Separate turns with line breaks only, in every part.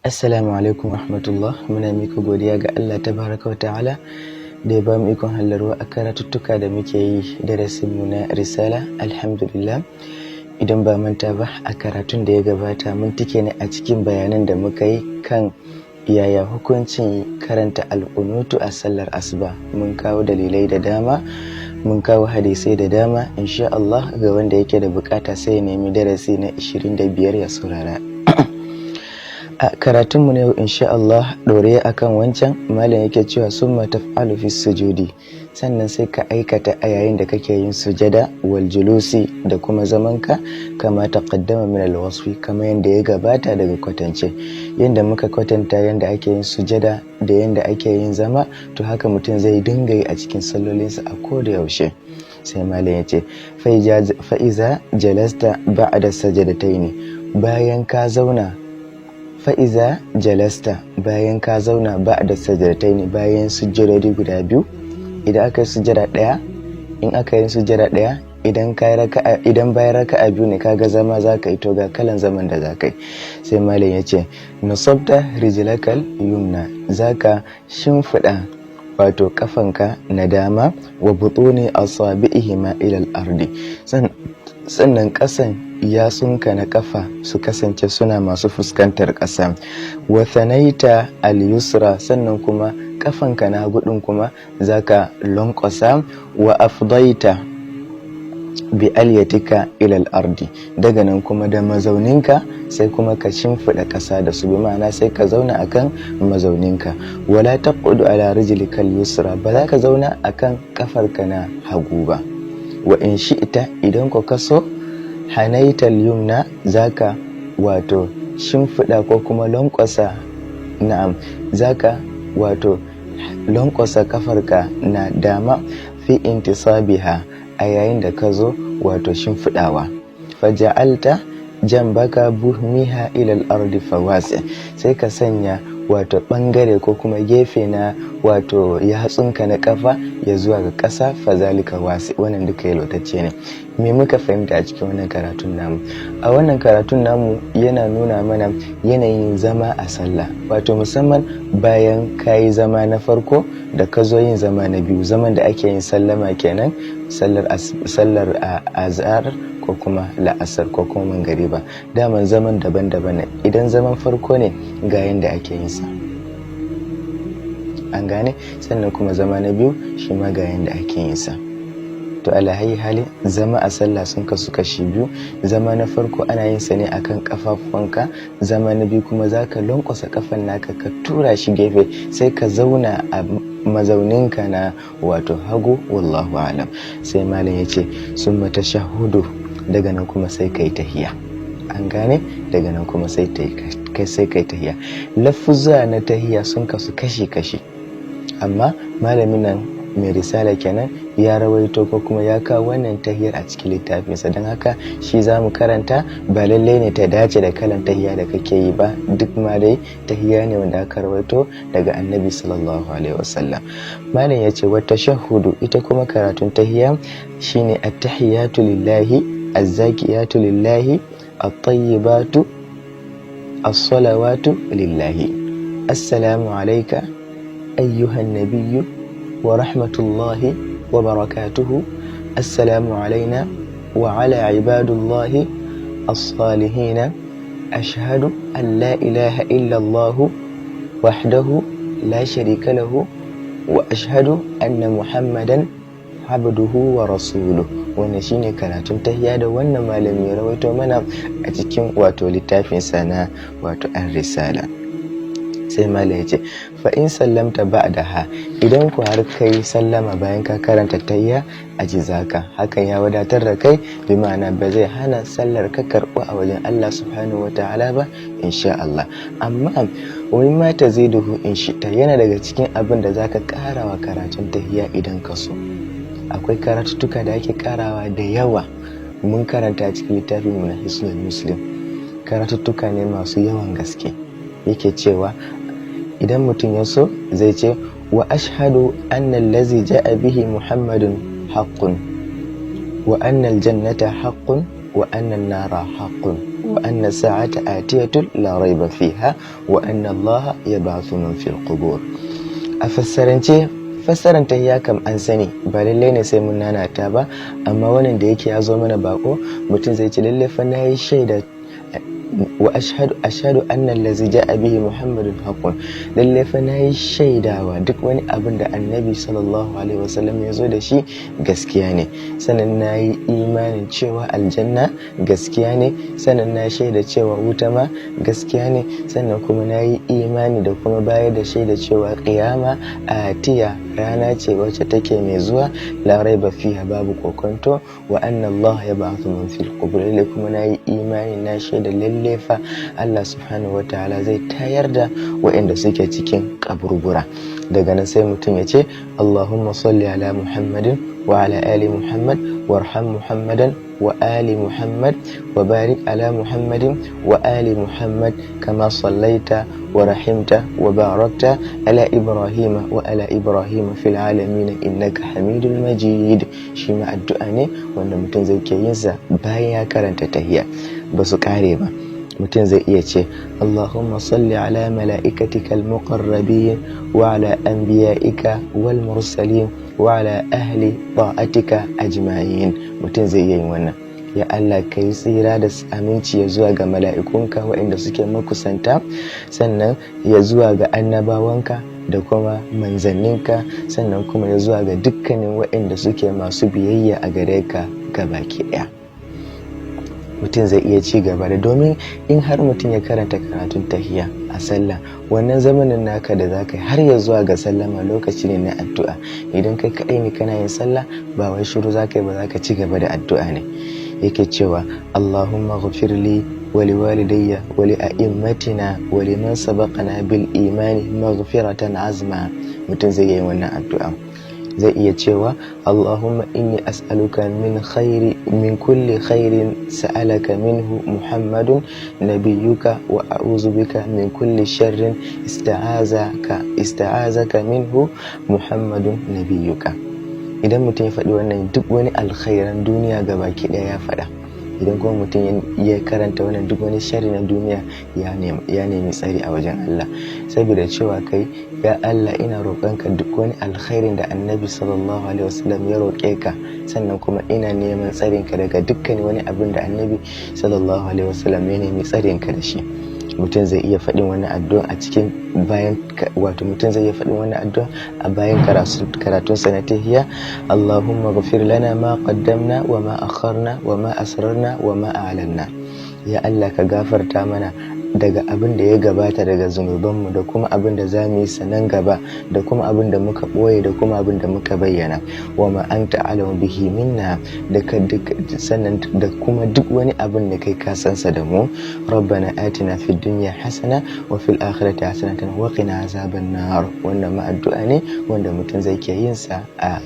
Assalamu alaikum rahmatullah, muna mika godiya ga Allah tabaraka wa ta'ala da ya ba mu ikon hallarwa a karatuttuka da muke yi darasinmu na risala. Alhamdulillah, idan ba manta ba a karatun da ya gabata mun tike ne a cikin bayanan da muka yi kan yaya hukuncin karanta al'unutu a sallar asuba. Mun kawo dalilai da dama, mun kawo hadisai da dama. Insha Allah ga wanda yake da bukata sai ya nemi darasi na 25 ya saurara. A karatunmu na yau insha Allah ɗore akan wancan malam yake cewa summa taf'alu fi sujudi, sannan sai ka aikata a yayin da kake yin sujada wal julusi da kuma zamanka kama taqaddama min al-wasfi, kama yanda ya gabata daga kwatance. Yanda muka kwatanta yanda ake yin sujada da yanda ake yin zama, to haka mutum zai dinga yi a cikin sallolinsa a koda yaushe. Sai malam ya ce fa iza jalasta ba'da sajadataini, bayan ka zauna fa'iza jalasta, bayan ka zauna ba da sajadatai, bayan sujjadodi guda biyu. Idan aka yi sujjada ɗaya, in aka yi sujjada ɗaya, idan bayan raka'a biyu ne kaga zama za ka yi, to ga kalan zaman da za ka yi. Sai malam ya ce nasabta rijlakal yumna, za ka shimfiɗa wato kafanka na dama wa butuni asabi'ihima ila al-ardi, sannan ƙasan yatsunka na kafa su kasance suna masu fuskantar ƙasa. Wa thanaita al-yusra, sannan kuma kafanka na gudun kuma zaka lankwasa. Wa afdaita bi alyatika ila al-ardi, daga nan kuma da mazauninka sai kuma ka shimfida ƙasa da su, bi ma'ana sai ka zauna akan mazauninka. Wala taqudu ala rijlika al-yusra, ba za ka zauna akan kafarka na hagu ba. Wa in shi'ta, idan ka kaso hanaital yumna, zaka wato shimfiɗa ko kuma lankwasa, na'am, zaka wato lankwasa kafarka na dama fi intisabiha, a yayin da ka zo wato shimfiɗawa. Faja'alta jambaka buhmiha ila al-ardi fawasi, sai ka sanya wato bangare ko kuma gefe na wato yatsunka na kafa ya zuwa ga ƙasa. Fazalika wasi, wannan duka yalwatacce ne. Me muka fahimta a cikin wannan karatun namu? A wannan karatun namu yana nuna mana yanayin zama a sallah, wato musamman bayan kayi zama na farko da ka zo yin zama na biyu, zaman da ake yin sallama kenan, sallar azhar ko kuma la'asar ko kuma mangariba. Daman zaman daban-daban ne. Idan zaman farko ne ga yanda ake yin sa, an gane, sannan kuma zama na biyu shi ma ga yanda ake yin sa. To alahayi hali zama a sallah sun kasu kashi biyu. Zama na farko ana yin sa ne akan kafafuwanka, zama na biyu kuma zaka lankwasa kafan naka ka tura shi gefe sai ka zauna a mazauninka na wato hagu, wallahu alam. Sai malam yace summa tashahhudu, daga nan kuma sai kai tahiyya, an gane, daga nan kuma sai kai tahiyya. Lafuzza na tahiyya sun kasu kashi-kashi, amma malamin nan mai risala kenan ya rawaito ko kuma ya kawo wannan tahiyar a cikin littafinsa, don haka shi za mu karanta. Ba lalle ne ta dace da kalan tahiya da kake yi ba, duk ma dai tahiya ne wanda aka rawaito daga annabi sallallahu alaihi wasallam. malam ya ce wata shahudu, ita kuma karatun tahiya shine at-tahiyatu lillahi, az-zakiyatu lillahi, at-tayyibatu, as-salawatu lillahi. Assalamu alayka ayyuhan nabiyyu wa rahmatullahi wa barakatuhu. Assalamu alayna wa ala ibadillahi as-salihina. Ashhadu an la ilaha illa Allah wahdahu la sharika lahu wa ashhadu anna Muhammadan abduhu wa rasuluhu. Wannan shine karatun tahiyya da wannan malami ya rawaito mana a cikin wato littafin sana wato ar-risala. Sai malam yace fa in sallamta ba'daha, idan ku har kai sallama bayan ka karanta tahiyya ajizaka, hakan ya wadatar da kai, bi ma'ana ba zai hana sallar ka karbu a wajen Allah subhanahu wataala ba insha Allah. Amma wani ma taziduhu in shita, yana daga cikin abin da zaka karawa karatun tahiyya idan ka so. Akwai karatuttuka da ake karawa da yawa, mun karanta cikin littafin mu na Hisnul Muslim, karatuttuka ne masu yawan gaske. Yake cewa idan mutum ya so zai ce wa ashhadu anna allazi ja'a bihi Muhammadun haqqun wa anna aljannata haqqun wa anna an-nara haqqun wa anna sa'ata atiyatun la rayba fiha wa anna Allah yab'athu man fil qubur. A fassaran tahiyya kam an sani, ba lallai ne sai mun nanata ba, amma wannan da yake ya zo mana bako, mutum zai ce lallai fa nayi shaida wa ashhadu anna allazi ja'a bihi muhammadun haqqun, lalle fa nayi shaidawa duk wani abin da annabi sallallahu alaihi wasallam ya zo da shi gaskiya ne, sannan nayi imanin cewa aljanna gaskiya ne, sannan na shaida cewa wuta ma gaskiya ne, sannan kuma nayi imani da kuma bayar da shaida cewa qiyama atiya rana ce wacce take mai zuwa, la raiba fiha babu kokonto, wa anna Allah yab'athu man fil qubur, lalle kuma nayi imani na shaida lalle fa Allah subhanahu wataala zai tayar da waɗanda suke cikin kaburbura. Daga nan sai mutum ya ce Allahumma salli ala Muhammadin wa ala ali Muhammad warham Muhammadan wa ali Muhammad wa barik ala Muhammadin wa ali Muhammad kama sallaita wa rahimta wa barakta ala Ibrahim wa ala Ibrahim fil alamin innaka Hamidul Majid. Shi ma addu'a ne wanda mutum zai ke yin sa bayan ya karanta tahiyya. Ba su kare ba, mutum zai iya ce Allahumma salli ala mala'ikatikal muqarrabin wa ala anbiya'ika wal mursalin wa ala ahli ta'atika ajma'in. Mutum zai iya yin wannan. Ya Allah ka yi tsira da aminci ya zuwa ga mala'ikunka waɗanda suke makusanta, sannan ya zuwa ga annabawanka da kuma manzanninka, sannan kuma ya zuwa ga dukkanin waɗanda suke masu biyayya a gare ka gabaki ɗaya. Mutum zai iya ci gaba da, domin in har mutum ya karanta karatun tahiyya a sallah, wannan zamanin naka da za ka yi har ya zuwa ga sallama lokaci ne na addu'a. Idan kai kaɗai ne kana yin sallah, ba wai shiru za ka yi ba, za ka ci gaba da addu'a ne. Yake cewa Allahumma ghfirli wa liwalidayya wa li a'immatina wa liman sabaqana bil imani maghfiratan azma. Mutum zai yi wannan addu'a. Zai iya cewa Allahumma inni as'aluka min kulli khairin sa'alaka minhu Muhammadun nabiyyuka wa a'udhu bika min kulli sharrin ista'azaka minhu Muhammadun nabiyyuka. Idan mutum ya faɗi wannan, duk wani alkhairan duniya gabaki ɗaya ya faɗa. Idan kuma mutum ya karanta wannan, duk wani sharri na duniya ya nemi tsari a wajen Allah, saboda cewa kai ya Allah ina roƙonka duk wani alkhairin da annabi sallallahu alaihi wasallam ya roƙe ka, sannan kuma ina neman tsarinka daga dukkan wani abin da annabi sallallahu alaihi wasallam ya nemi tsarinka da shi. Mutum zai iya faɗin wannan addu'a a cikin mutum zai iya faɗin wannan addu'a a bayan karatun sa na tahiyya. Allahumma ghfir lana ma qaddamna wa ma akharna wa ma asrarna wa ma a'lanna. Ya Allah ka gafarta mana daga abin da ya gabata daga zunubanmu, da kuma abin da za mu yi sanan gaba, da kuma abin da muka ɓoye, da kuma abin da muka bayyana. Wa ma anta alamu bihi minna, sannan da kuma duk wani abin da kai ka sansa da mu. Rabbana atina fid dunya hasana wa fil akhirati hasanatan wa qina azaban nar. Wannan ma addu'a ne wanda mutum zai ke yin sa a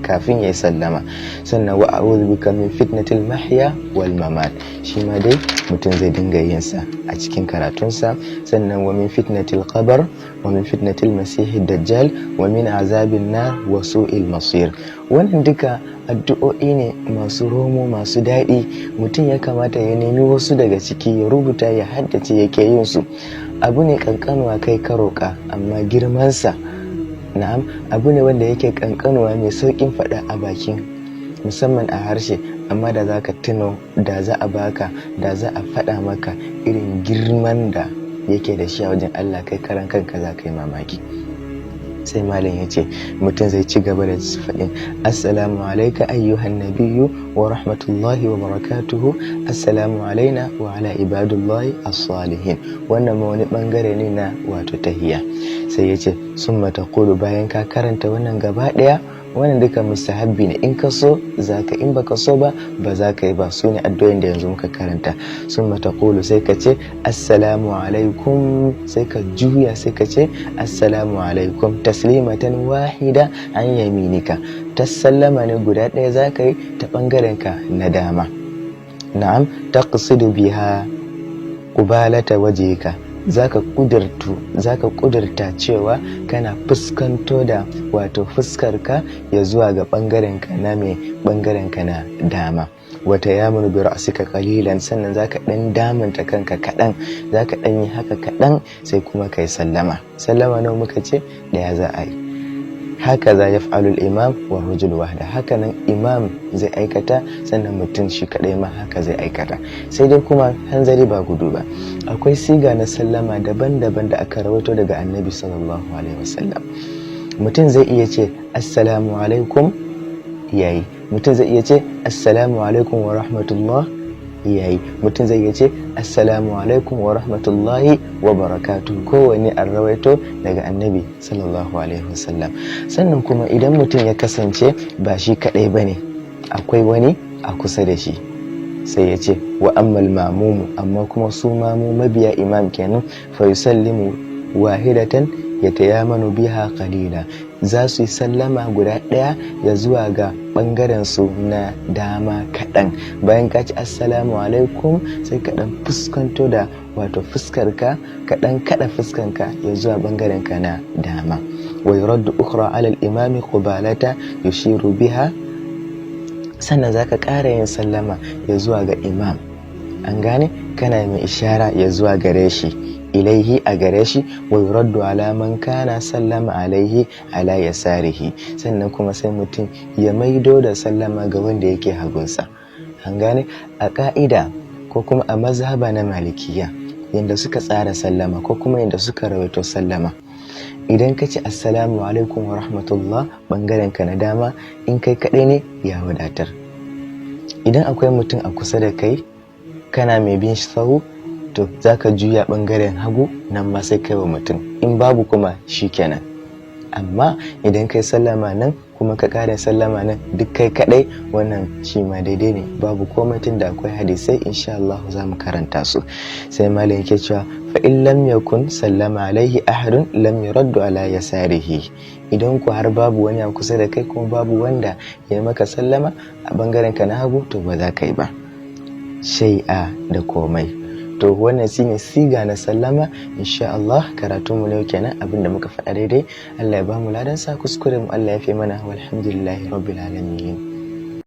kafin ya sallama. Sannan wa a'udhu bika min fitnatil mahya wal mamat, shi ma dai mutum zai dinga yin sa a cikin karatunsa. Sannan wa min fitnatil qabr wa min fitnatil masihid dajjal wa min azabin nar wa su'il masir. Wannan duka addu'o'i ne masu romo, masu daɗi. Mutum ya kamata ya nemi wasu daga ciki ya rubuta, ya haddace, yake yin su. Abu ne kankanuwa kai ka roƙa, amma girmansa na'am abu ne wanda yake kankanuwa mai saukin faɗa a bakin, musamman a harshe, amma da za ka tuno, da za a baka, da za a faɗa maka irin girman da yake da shi a wajen Allah, kai karan kanka za ka yi mamaki. Sai malam ya ce mutum zai ci gaba da faɗin assalamu alaika ayyuhan nabiyyu wa rahmatullahi wa barakatuhu, assalamu alaina wa ala ibadullahi as-salihin. Wannan ma wani bangare ne na wato tahiyya. Sai ya ce summa taqulu, bayan ka karanta wannan gaba ɗaya, wannan duka mustahabbi ne, in ka so zaka, in baka so ba za ka yi ba. Su ne addu'o'in da yanzu muka karanta. Summa taqulu, sai ka ce assalamu alaikum, sai ka juya sai ka ce assalamu alaikum taslimatan wahida an yaminika. Sallama ne guda ɗaya za ka yi ta ɓangaren ka na dama. Na'am, taqsidu biha qubalata wajhika, zaka kudurta cewa kana fuskanto da wato fuskarka ya zuwa ga ɓangarenka na dama. wata yamunu bi ra'sika qalilan, sannan zaka dan damanta kanka kadan, zaka dan yi haka kadan sai kuma kai sallama. Sallama nawa muka ce? daya za a yi. haka za yaf'alu al-imam wa rajul wahda, haka nan imam zai aikata, sannan mutum shi kadai ma haka zai aikata. Sai dai kuma hanzari ba gudu ba, akwai siga na sallama daban-daban da aka rawaito daga annabi sallallahu alaihi wasallam. Mutum zai iya ce assalamu alaikum, yayi. Mutum zai iya ce assalamu alaikum wa rahmatullah, yayi. Mutum zai iya ce assalamu alaikum wa rahmatullahi wa barakatuh. Kowanne an rawaito daga annabi sallallahu alaihi wasallam. Sannan kuma idan mutum ya kasance ba shi kadai bane, akwai wani a kusa da shi, sai ya ce wa ammal mamumu, amma kuma su mamu mabiya imam kenan, fa yusallimu wahidatan yatayamanu biha qalila, za su yi sallama guda ɗaya ya zuwa ga ɓangaren su na dama kaɗan. Bayan ka ci assalamu alaikum sai kaɗan fuskanto da wato fuskarka, kaɗan kaɗa fuskanka ya zuwa ɓangaren ka na dama. Wa yuraddu ukhra ala al-imami qubalata yushiru biha, sannan zaka ƙara yin sallama ya zuwa ga imam, an gane, kana mai ishara ya zuwa gare shi, ilaihi a gare shi. Wa yuraddu ala man kana sallama alaihi ala yasarihi, sannan kuma sai mutum ya maido da sallama ga wanda yake hagunsa, an gane. A ka'ida ko kuma a mazhaba na malikiya, yanda suka tsara sallama ko kuma yanda suka rawaito sallama, idan ka ce assalamu alaikum wa rahmatullah bangaren ka na dama, in kai kadai ne ya wadatar. Idan akwai mutum a kusa da kai kana mai bin sahu, to za ka juya ɓangaren hagu, nan ma sai kai wa mutum, in babu kuma shi kenan. Amma idan kai sallama nan kuma ka ƙara sallama nan duk kai kaɗai, wannan shi ma daidai ne, babu komai tun da akwai hadisai insha Allah za mu karanta su. Sai malam yake cewa fa in lam yakun sallama alaihi ahadun lam yuraddu ala yasarihi, idan ku har babu wani a kusa da kai kuma babu wanda ya maka sallama a ɓangaren ka na hagu, to ba za ka yi ba shai'a da komai. To wannan shine siga na sallama. Insha Allah karatun mu ne kenan, abinda muka faɗa daidai Allah ya bamu ladan sa, kuskure mu Allah ya fi mana, walhamdulillahi rabbil alamin.